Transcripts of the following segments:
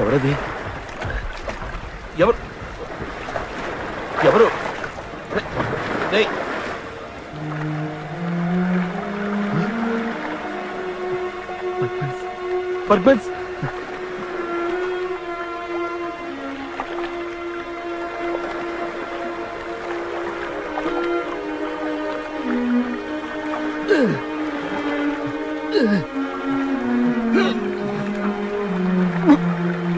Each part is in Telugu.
ఎవరది? ఎవరు ఎవరు? పర్పన్స్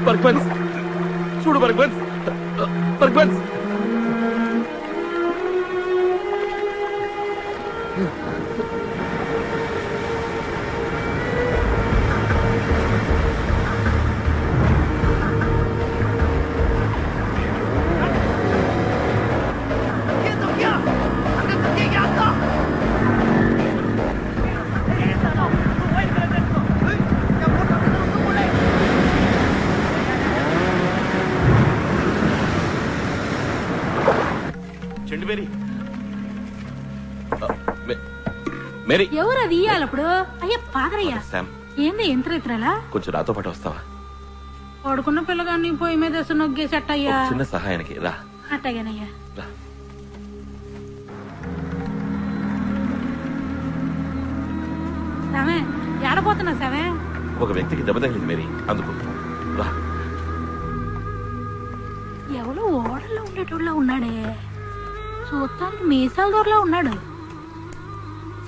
పర్పన్స్ చూడు పర్పన్స్ పర్పన్స్ ఎవరది ఇయ్యాలప్పుడు? అయ్యా పాదరయ్యా, ఏంది ఎంత ఇతరాలా? కొంచెం నాతో పాటు వస్తావా? పడుకున్న పిల్లగాన్ని పొయ్యి మీద వేసి నొగ్గేసట్టయ్యా. చిన్న సహాయానికి రా. అట్టగానయ్యా. సామే ఏడపోతున్నా సామే? ఒక వ్యక్తికి దెబ్బ తగిలింది మేరీ, అందుకు రా. ఎవరో ఓడల్లో ఉండేటోళ్ళ ఉన్నాడే, చూస్తానికి మీసాల దూరలో ఉన్నాడు.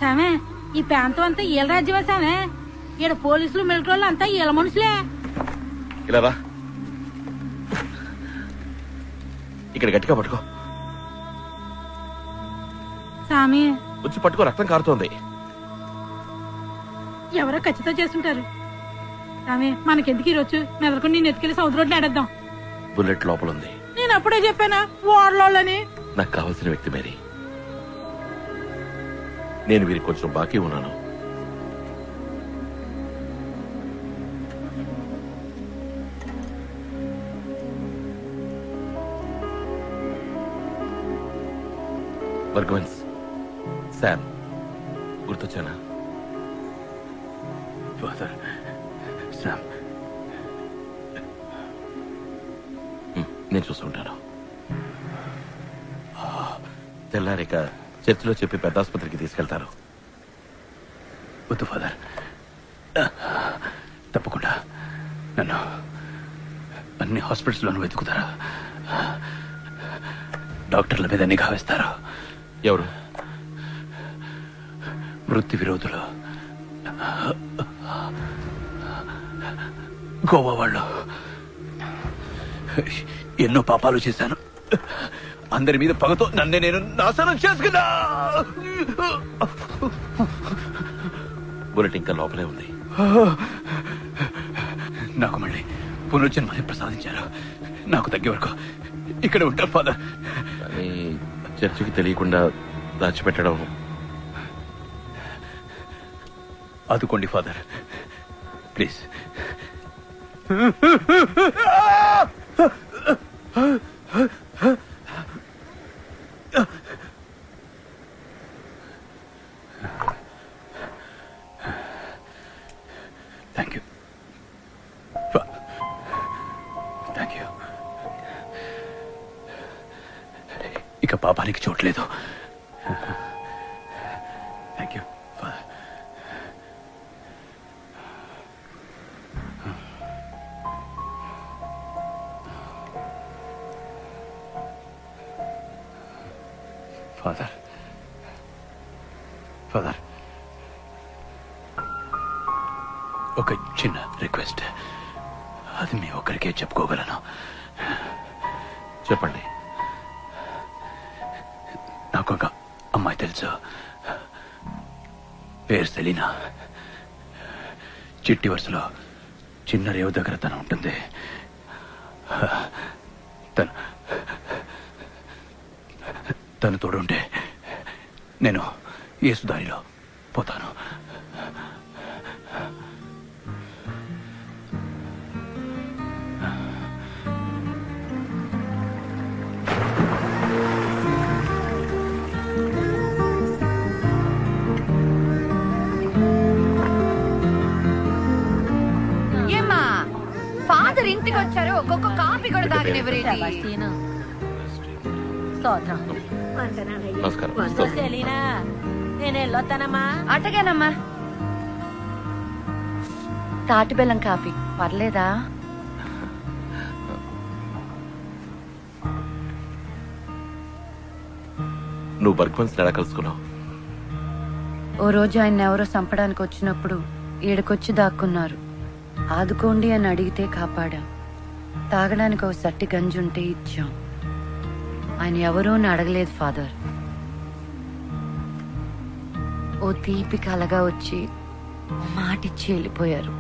సామే ఈ ప్రాంతం అంతా ఈల రాజ్యమా సామే? ఈడ పోలీసులు మిలిటరీ అంతా ఈల మనుషులే. ఇలా రా, ఇక్కడ గట్టిగా పట్టుకో. సామి వచ్చి పట్టుకో, రక్తం కారుతోంది. ఎవరో ఖచ్చితంగా చేస్తుంటారు. సామి మనకెందుకు ఈరోజు మెదలుకొని నేను ఎత్తుకెళ్లి సౌద్ రోడ్లు ఆడేద్దాం. బుల్లెట్ లోపల ఉంది. నేను అప్పుడే చెప్పానా ఓడలోని? నాకు కావాల్సిన వ్యక్తి మేరీ. నేను వీరికి కొంచెం బాకీ ఉన్నాను. బర్గ్వన్స్, శామ్ గుర్తొచ్చానా? ఫాదర్, శామ్ నేను చూస్తుంటాను. తెల్లారిక చర్చిలో చెప్పి పెద్ద ఆసుపత్రికి తీసుకెళ్తారు. వద్దు ఫాదర్, తప్పకుండా నన్ను అన్ని హాస్పిటల్స్లోనూ వెతుకుతారా? డాక్టర్ల మీద నిఘా వేస్తారా? ఎవరు? వృత్తి విరోధులు, గోవా వాళ్ళు. ఎన్నో పాపాలు చేశాను, అందరి మీద పగతో నన్నే నేను నాశనం చేసుకున్నా. బుల్లెట్ ఇంకా లోపలే ఉంది. నాకు మళ్ళీ పునర్జన్మని ప్రసాదించారు. నాకు తగ్గే వరకు ఇక్కడ ఉంటాను ఫాదర్. కానీ చర్చికి తెలియకుండా దాచిపెట్టడం. ఆదుకోండి father, please. Thank you, thank you. ఇక పాపానికి చోట్లేదు. Thank you father. Father, father, ఒక చిన్న రిక్వెస్ట్. అది మీ ఒక్కరికే చెప్పుకోగలను. చెప్పండి. నాకు ఒక అమ్మాయి తెలుసు, పేరు సెలీనా. చిట్టి వరుసలో చిన్న రేవు దగ్గర తను ఉంటుంది. తను తోడుంటే నేను యేసు దారిలో పోతాను. ఏమ్మా, ఫాదర్ ఇంటికి కాఫీ కూడా తాగనివ్వరేంటి? నమస్కారం. నేను వెళ్ళొస్తానమ్మా. అట్టగానమ్మా. తాటి బెల్లం కాఫీ పర్లేదా? నువ్వు బర్గ్మన్స్ ఎలా కలుసుకున్నావు? ఓ రోజు ఆయన ఎవరో చంపడానికి వచ్చినప్పుడు ఈడకొచ్చి దాక్కున్నారు. ఆదుకోండి అని అడిగితే కాపాడాం. తాగడానికి ఒక సట్టి గంజుంటే ఇచ్చాం. ఆయన ఎవరో అని అడగలేదు ఫాదర్. ఓ తీపి కలగా వచ్చి మాటిచ్చి వెళ్ళిపోయారు.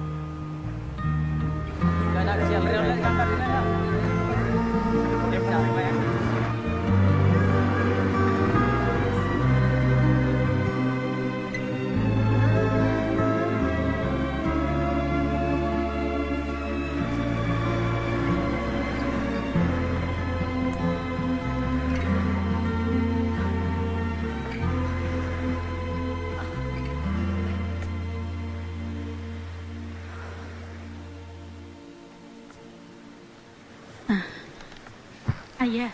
అయ్యా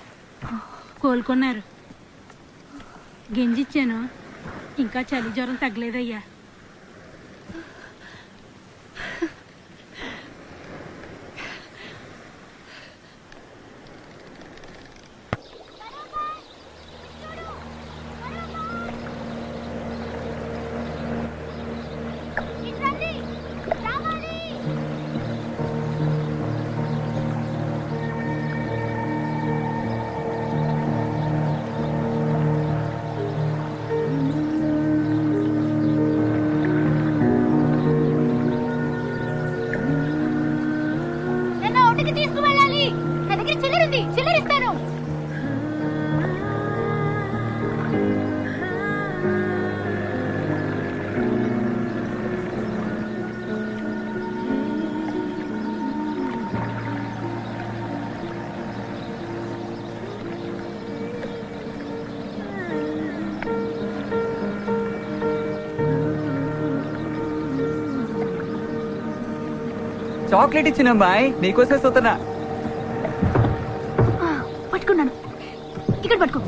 కోలుకున్నారు. గింజిచ్చాను, ఇంకా చలి జ్వరం తగ్గలేదయ్యా. తీసుకువెళ్ళాలి. నా దగ్గర చిల్లరుంది, చిల్లరిస్తాను. చాక్లెట్ ఇచ్చిన అమ్మాయి నీకోసమే చూస్తున్నా. పట్టుకున్నాను, ఇక్కడ పట్టుకో.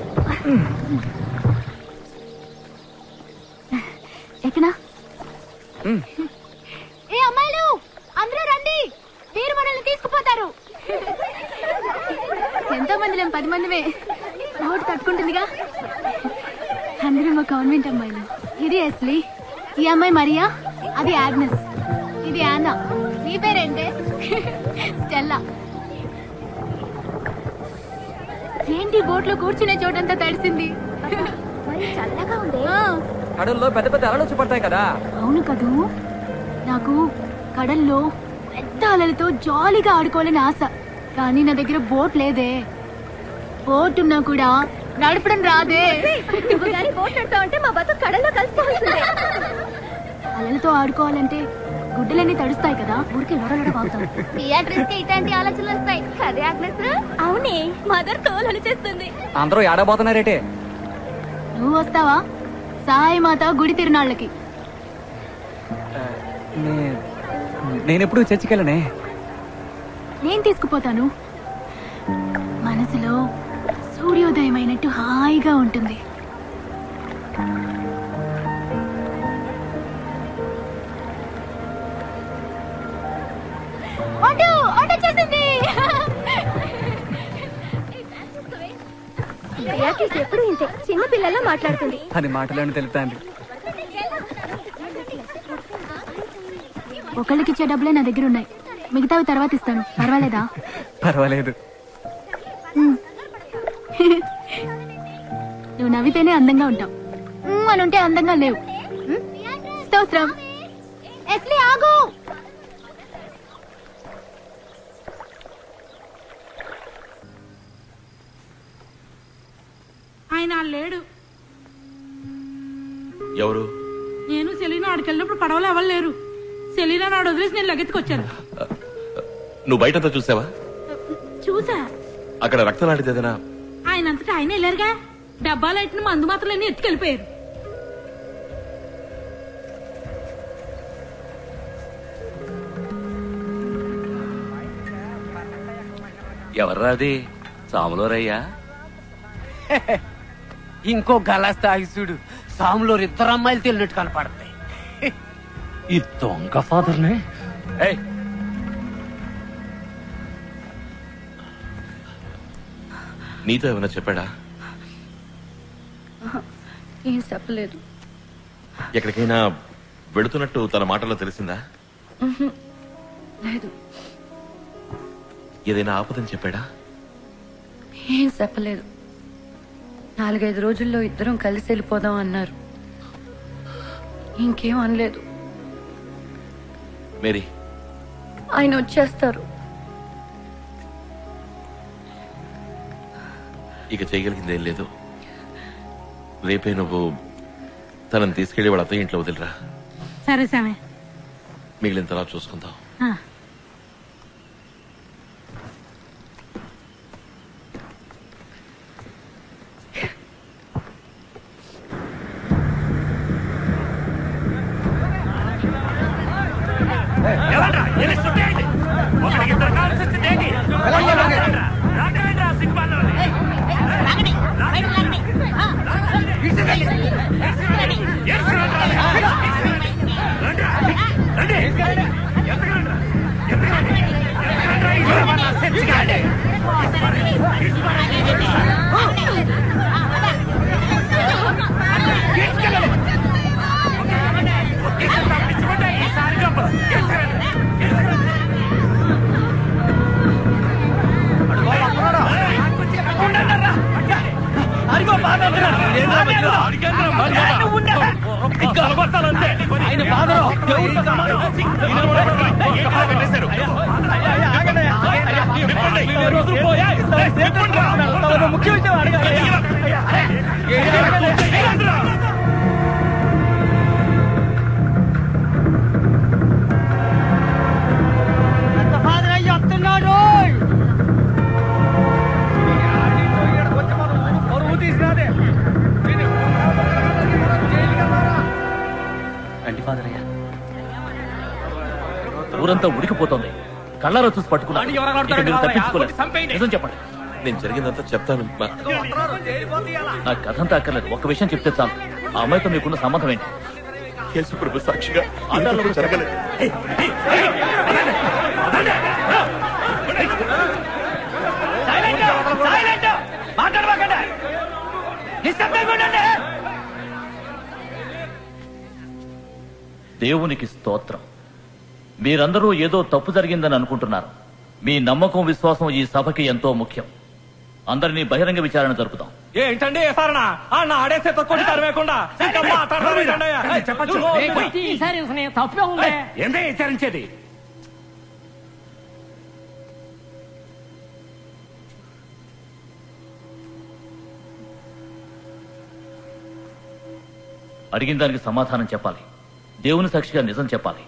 ఎక్కనా? ఏ అమ్మాయిలు అందరూ రండి, వీరు మనల్ని తీసుకుపోతారు. ఎంతో మంది లేం, 10 మందిమే. రోడ్డు తట్టుకుంటుందిగా. అందరూ మా కాన్వెంట్ అమ్మాయిలు. ఇది ఎస్లీ, ఈ అమ్మాయి మరియా, అది ఆగ్నెస్, ఇది యానా. నీ పేరేంటే? స్టెల్లా. ఏంటి బోట్లో కూర్చునే చోటంతా తడిసింది. చల్లగా ఉంది. కడల్లో పెద్ద పెద్ద అలలు వచ్చి పడతాయి కదా. అవును కదూ. నాకు కడల్లో పెద్ద అలలతో జాలీగా ఆడుకోవాలని ఆశ. కానీ నా దగ్గర బోట్ లేదే. బోట్ ఉన్నా కూడా నడపడం రాదే. బోట్ నడపావంటే మా బతుకు కడల్లో కలిసిపోతుంది. అలలతో ఆడుకోవాలంటే గుడ్డలన్నీ తడుస్తాయి కదా, ఊరికి లోడలోడ బాగుతాం. థియేటర్స్ కి ఇట్లాంటి ఆలోచనలు వస్తాయి కదే ఆగ్నెస్. అవునే, మదర్ తోలు చేస్తుంది. అందరూ ఏడబోతున్నారేటే. నువ్వు వస్తావా సాయి మాత గుడి తిరునాళ్ళకి? నేనెప్పుడు చర్చికెళ్ళనే. నేను తీసుకుపోతాను. మనసులో సూర్యోదయం అయినట్టు హాయిగా ఉంటుంది. ఎప్పుడు ఇంతే, చిన్న పిల్లల్లో మాట్లాడుతుంది. అది మాటలను తెలుపుతాంది. ఒకళ్ళకిచ్చే డబ్బులే నా దగ్గర ఉన్నాయి, మిగతావి తర్వాత ఇస్తాను. పర్వాలేదా? పర్వాలేదు. నువ్వు నవ్వితేనే అందంగా ఉంటావు, అని ఉంటే అందంగా లేవు. స్తోత్రం. ఎస్లీ ఆగు. ఆయన లేడు. ఎవరు? నేను సెలీనా ఆడికెళ్ళినప్పుడు పడవలు ఎవరు లేరు. సెలీనా నాడు వదిలేసి నేను లగెత్తుకొచ్చాను. నువ్వు బయటంతా చూసావా? చూసా. అక్కడ రక్తం లాంటిదేదైనా? ఆయన అంతటా ఆయన వెళ్ళారుగా. డబ్బాలైట్ని మందు మాత్రలన్నీ ఎత్తుకెళ్ళిపోయారు. ఎవర్రా అది? సాములోరయ్యా? ఇంకో గలాస్ తాగి చూడు, సాములో 2 అమ్మాయిలు తెలినట్టు కనపడతాయి. ఈ దొంగ ఫాదర్నే. నీతో ఏమైనా చెప్పాడా? ఏం చెప్పలేదు. ఎక్కడికైనా వెళుతున్నట్టు తన మాటల్లో తెలిసిందా? లేదు. ఏదైనా ఆపదని చెప్పాడా? ఏం చెప్పలేదు. 4-5 రోజుల్లో ఇద్దరం కలిసి వెళ్ళిపోదాం అన్నారు. ఇంకేం అనలేదు. మేరీ, ఆయన వచ్చేస్తారు. ఇక చేయగలిగిందేం లేదు. రేపే నువ్వు తనని తీసుకెళ్లి వాళ్ళ అత్తయ్య ఇంట్లో వదిలిరా. సరే సామే. మిగిలిన తర్వాత చూసుకుందాం. ఊరంతా ఉడికిపోతుంది. కళ్ళారా చూసి పట్టుకున్నాను. నిజం చెప్పండి. నేను జరిగిందంతా చెప్తాను. నాకు కథంతా అక్కర్లేదు. ఒక్క విషయం చెప్తే చాలు. ఆ అమ్మాయితో మీకున్న సంబంధం ఏంటి? యేసు ప్రభు సాక్షిగా అన్నాళ్ళు జరగలేదు. దేవునికి స్తోత్రం. మీరందరూ ఏదో తప్పు జరిగిందని అనుకుంటున్నారు. మీ నమ్మకం, విశ్వాసం ఈ సభకి ఎంతో ముఖ్యం. అందరినీ బహిరంగ విచారణ జరుపుతాం. ఏంటండి ఆడేసే తక్కువ తరవేకుండా తప్పే ఉంది. ఏంటే విచారించేది? అడిగిన దానికి సమాధానం చెప్పాలి. దేవుని సాక్షిగా నిజం చెప్పాలి.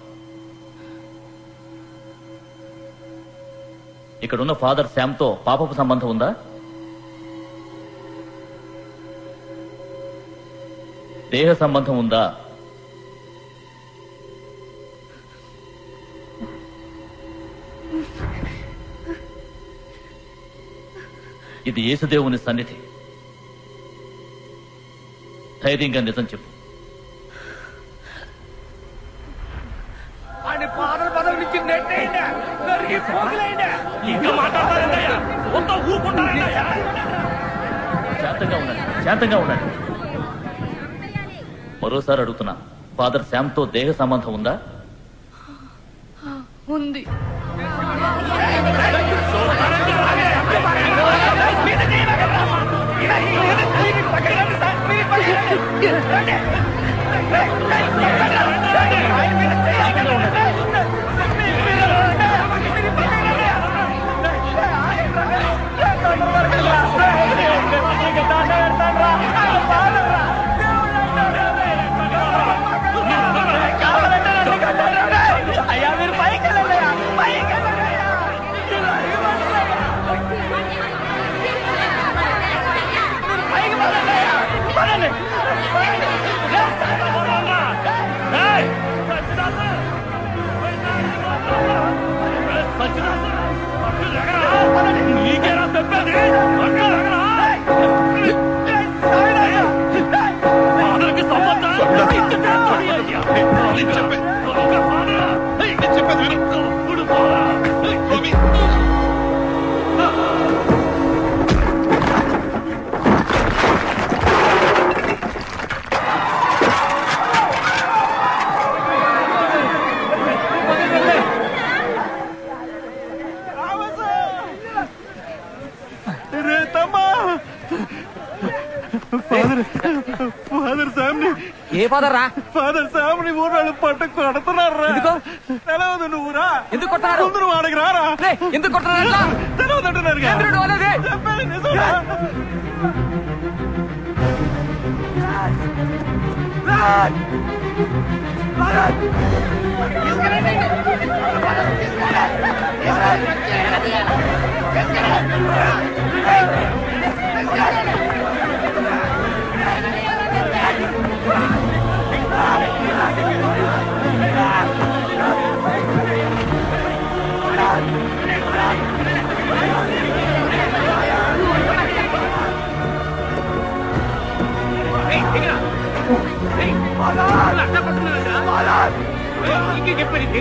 ఇక్కడున్న ఫాదర్ శామ్తో పాపపు సంబంధం ఉందా? దేహ సంబంధం ఉందా? ఇది యేసుదేవుని సన్నిధి. ధైర్యంగా నిజం చెప్పు. శాంతంగా ఉండండి. మరోసారి అడుగుతున్నా, ఫాదర్ శామ్తో దేహ సంబంధం ఉందా? ఉంది. పదండి. ఫాదర్ శామ్ ని ఏ ఫాదర్ రా? ఫాదర్ శామ్ ని ఊరాళ్ళు పట్టు కొడుతున్నారు రా. ఎందుకో? తెలవదు నువ్వు రా. ఎందుకు కొడుతున్నారు? ముందు నువ్వు ఆడకి రారా. ఎందుకు కొడుతున్నారు అట్లా? తెలవదు అంటున్నారు కదా. ఎందుకు వాళ్ళది? చెప్పేది నిజం రా. చెప్పండి